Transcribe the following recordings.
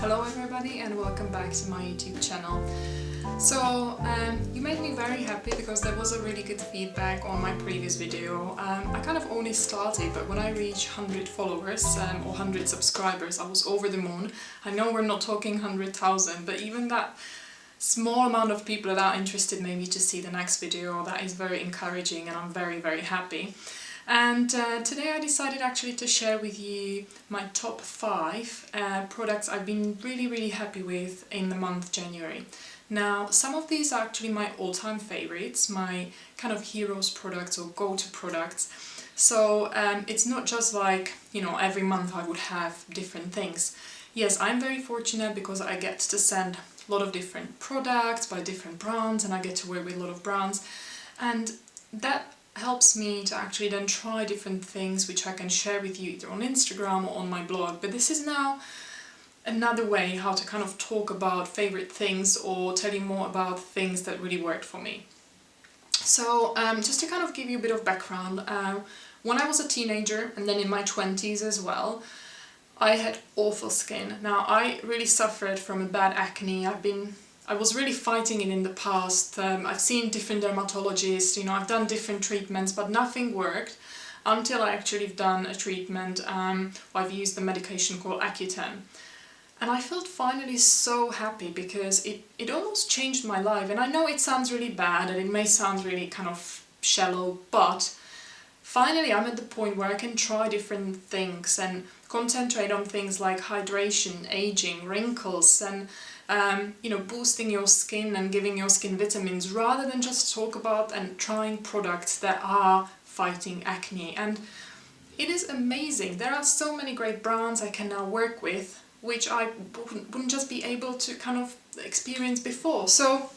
Hello everybody and welcome back to my YouTube channel. So you made me very happy because there was a really good feedback on my previous video. I kind of only started, but when I reached 100 followers or 100 subscribers, I was over the moon. I know we're not talking 100,000, but even that small amount of people that are interested maybe to see the next video, that is very encouraging and I'm very happy. And today I decided actually to share with you my top 5 products I've been really happy with in the month January. Now, some of these are actually my all-time favorites, my kind of heroes products or go-to products. So it's not just like, you know, every month I would have different things. Yes, I'm very fortunate because I get to send a lot of different products by different brands and I get to work with a lot of brands. And that helps me to actually then try different things which I can share with you either on Instagram or on my blog. But this is now another way how to kind of talk about favorite things or tell you more about things that really worked for me. So just to kind of give you a bit of background, when I was a teenager and then in my 20s as well, I had awful skin. Now I really suffered from a bad acne. I was really fighting it in the past. I've seen different dermatologists, you know, I've done different treatments, but nothing worked until I actually done a treatment. I've used the medication called Accutane. And I felt finally so happy because it almost changed my life. And I know it sounds really bad and it may sound really kind of shallow, but finally I'm at the point where I can try different things and concentrate on things like hydration, aging, wrinkles, and you know, boosting your skin and giving your skin vitamins rather than just talk about and trying products that are fighting acne. And it is amazing. There are so many great brands I can now work with which I wouldn't just be able to kind of experience before. So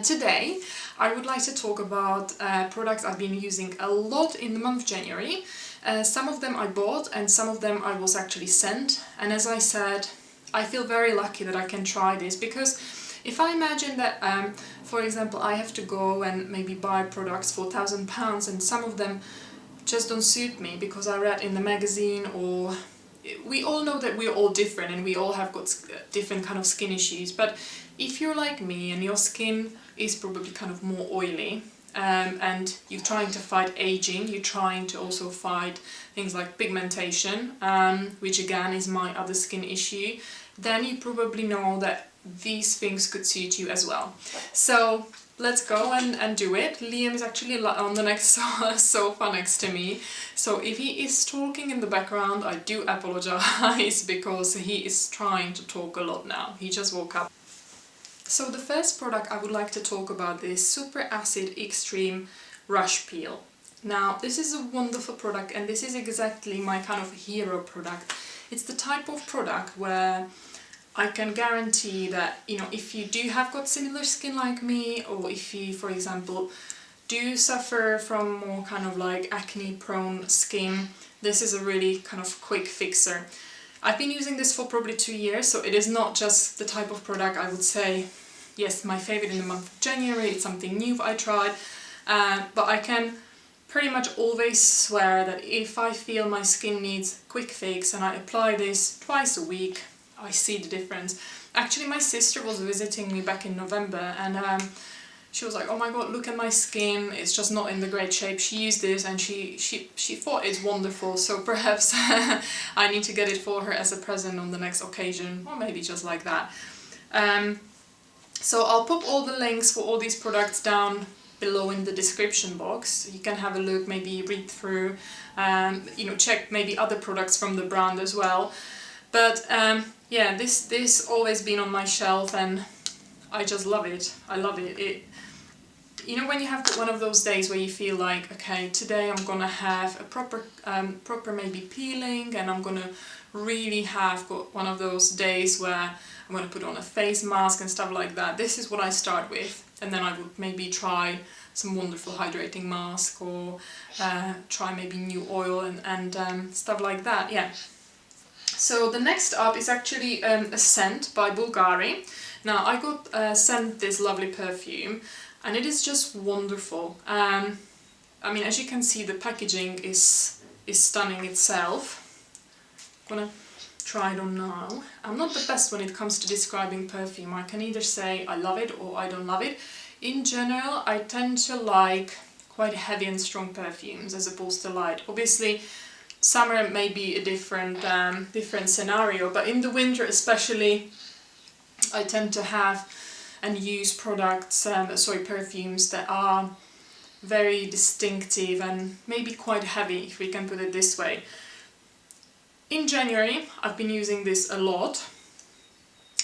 today I would like to talk about products I've been using a lot in the month January. Some of them I bought and some of them I was actually sent, and as I said, I feel very lucky that I can try this, because if I imagine that, for example, I have to go and maybe buy products for £1,000 and some of them just don't suit me because I read in the magazine, or we all know that we're all different and we all have got different kind of skin issues, but if you're like me and your skin is probably kind of more oily, and you're trying to fight aging, you're trying to also fight things like pigmentation, which again is my other skin issue, then you probably know that these things could suit you as well. So let's go and do it. Liam is actually on the next sofa next to me, so if he is talking in the background, I do apologize because he is trying to talk a lot now. He just woke up. So the first product I would like to talk about is Super Acid Extreme Rush Peel. Now this is a wonderful product and this is exactly my kind of hero product. It's the type of product where I can guarantee that, you know, if you do have got similar skin like me, or if you, for example, do suffer from more kind of like acne prone skin, this is a really kind of quick fixer. I've been using this for probably 2 years, so it is not just the type of product I would say, yes, my favorite in the month of January, it's something new I tried, but I can pretty much always swear that if I feel my skin needs a quick fix and I apply this twice a week, I see the difference. Actually, my sister was visiting me back in November and she was like, oh my god, look at my skin, it's just not in the great shape. She used this and she thought it's wonderful, so perhaps I need to get it for her as a present on the next occasion, or maybe just like that. So I'll pop all the links for all these products down below in the description box. You can have a look, maybe read through, you know, check maybe other products from the brand as well. But yeah, this always been on my shelf and I just love it. I love it. You know, when you have one of those days where you feel like, okay, today I'm gonna have a proper maybe peeling, and I'm gonna really have got one of those days where I'm gonna put on a face mask and stuff like that. This is what I start with, and then I would maybe try some wonderful hydrating mask, or try maybe new oil and stuff like that. Yeah. So the next up is actually a scent by Bulgari. Now I got sent this lovely perfume and it is just wonderful. I mean, as you can see, the packaging is stunning itself. I'm gonna try it on now. I'm not the best when it comes to describing perfume. I can either say I love it or I don't love it. In general, I tend to like quite heavy and strong perfumes as opposed to light. Obviously, summer may be a different scenario, but in the winter especially, I tend to have and use products, perfumes that are very distinctive and maybe quite heavy, if we can put it this way. In January, I've been using this a lot.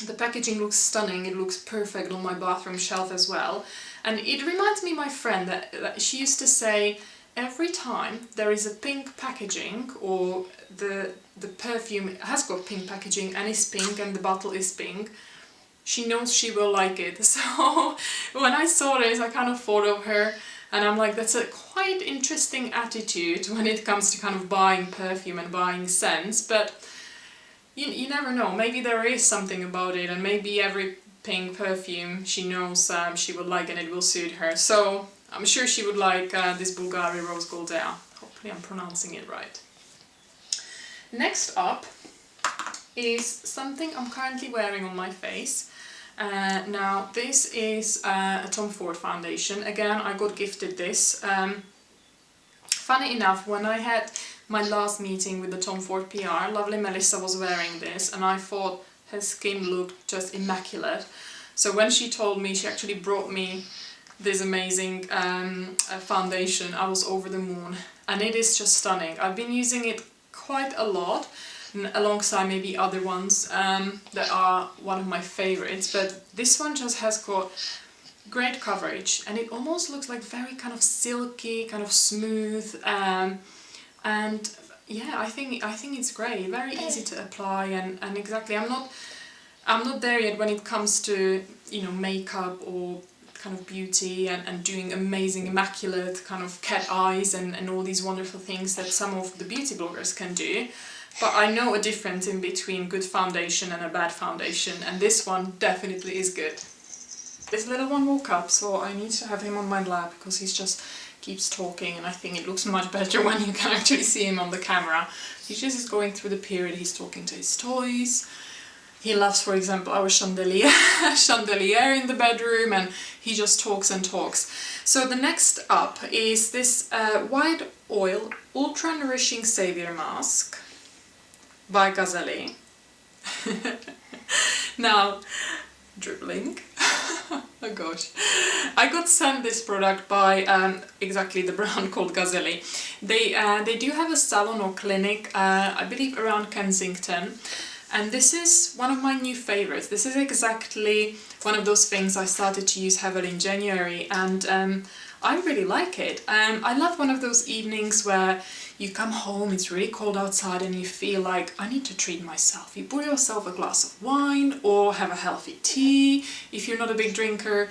The packaging looks stunning, it looks perfect on my bathroom shelf as well. And it reminds me of my friend that she used to say, every time there is a pink packaging or the perfume has got pink packaging and is pink and the bottle is pink, she knows she will like it. So when I saw this, I kind of thought of her, and I'm like, that's a quite interesting attitude when it comes to kind of buying perfume and buying scents. But you never know, maybe there is something about it, and maybe every pink perfume she knows she will like and it will suit her. So I'm sure she would like this Bulgari Rose Gold Air. Hopefully I'm pronouncing it right. Next up is something I'm currently wearing on my face. Now this is a Tom Ford foundation. Again, I got gifted this. Funny enough, when I had my last meeting with the Tom Ford PR, lovely Melissa was wearing this and I thought her skin looked just immaculate. So when she told me, she actually brought me this amazing foundation, I was over the moon, and it is just stunning. I've been using it quite a lot, alongside maybe other ones that are one of my favorites, but this one just has got great coverage and it almost looks like very kind of silky, kind of smooth, and yeah, I think it's great, very easy to apply, and exactly, I'm not there yet when it comes to, you know, makeup or kind of beauty and doing amazing, immaculate kind of cat eyes and all these wonderful things that some of the beauty bloggers can do. But I know a difference in between good foundation and a bad foundation, and this one definitely is good. This little one woke up, so I need to have him on my lap because he just keeps talking, and I think it looks much better when you can actually see him on the camera. He just is going through the period, he's talking to his toys. He loves, for example, our chandelier in the bedroom, and he just talks and talks. So the next up is this White Oil Ultra Nourishing Savior Mask by Gazelli. Now, dribbling. Oh gosh. I got sent this product by exactly the brand called Gazelli. They do have a salon or clinic, I believe around Kensington. And this is one of my new favorites. This is exactly one of those things I started to use heavily in January, and I really like it. I love one of those evenings where you come home, it's really cold outside, and you feel like, I need to treat myself. You pour yourself a glass of wine or have a healthy tea. If you're not a big drinker,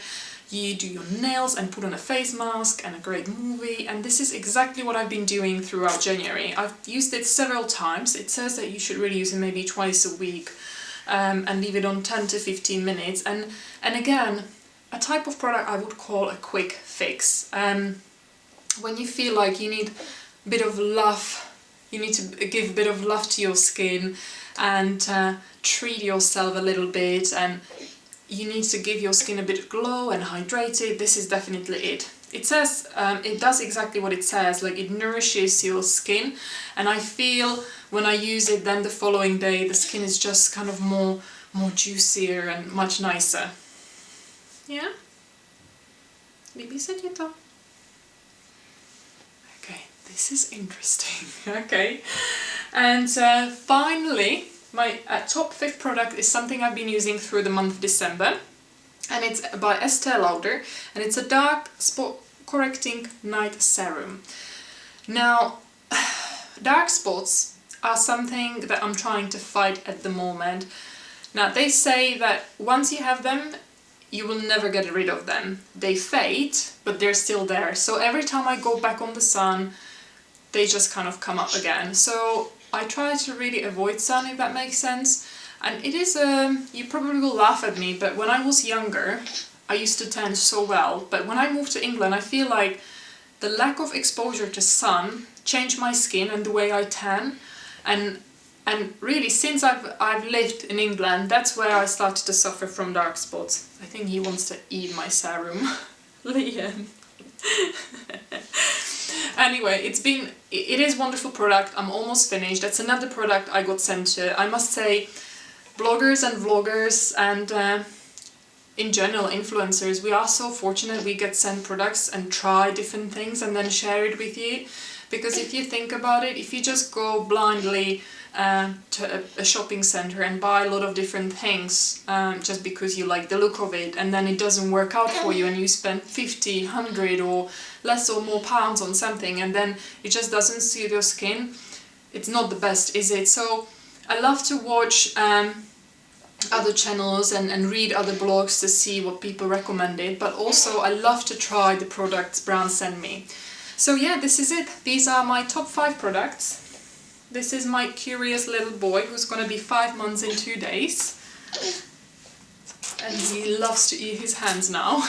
you do your nails and put on a face mask and a great movie, and this is exactly what I've been doing throughout January. I've used it several times. It says that you should really use it maybe twice a week and leave it on 10 to 15 minutes. And again, a type of product I would call a quick fix. When you feel like you need a bit of love, you need to give a bit of love to your skin and treat yourself a little bit, and you need to give your skin a bit of glow and hydrate it, this is definitely it. It says, it does exactly what it says, like it nourishes your skin, and I feel when I use it then the following day the skin is just kind of more juicier and much nicer. Yeah? Maybe seguito. Okay, this is interesting. Okay. And finally, my top 5th product is something I've been using through the month of December, and it's by Estée Lauder, and it's a dark spot correcting night serum. Now, dark spots are something that I'm trying to fight at the moment. Now, they say that once you have them, you will never get rid of them. They fade, but they're still there. So every time I go back on the sun, they just kind of come up again. So I try to really avoid sun, if that makes sense. And it is, you probably will laugh at me, but when I was younger, I used to tan so well. But when I moved to England, I feel like the lack of exposure to sun changed my skin and the way I tan. And And really, since I've lived in England, that's where I started to suffer from dark spots. I think he wants to eat my serum. Liam. Anyway, it is a wonderful product. I'm almost finished. That's another product I got sent to. I must say, bloggers and vloggers and in general influencers, we are so fortunate we get sent products and try different things and then share it with you. Because if you think about it, if you just go blindly to a shopping center and buy a lot of different things just because you like the look of it, and then it doesn't work out for you and you spend 50, 100 or less or more pounds on something and then it just doesn't suit your skin, it's not the best, is it? So I love to watch other channels and read other blogs to see what people recommended, but also I love to try the products brands send me. So yeah, this is it. These are my top 5 products. This is my curious little boy who's going to be 5 months in 2 days. And he loves to eat his hands now.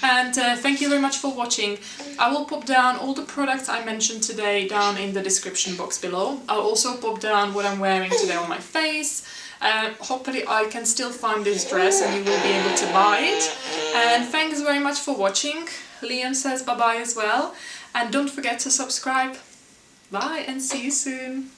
And thank you very much for watching. I will pop down all the products I mentioned today down in the description box below. I'll also pop down what I'm wearing today on my face. Hopefully I can still find this dress and you will be able to buy it. And thanks very much for watching. Liam says bye-bye as well. And don't forget to subscribe. Bye and see you soon.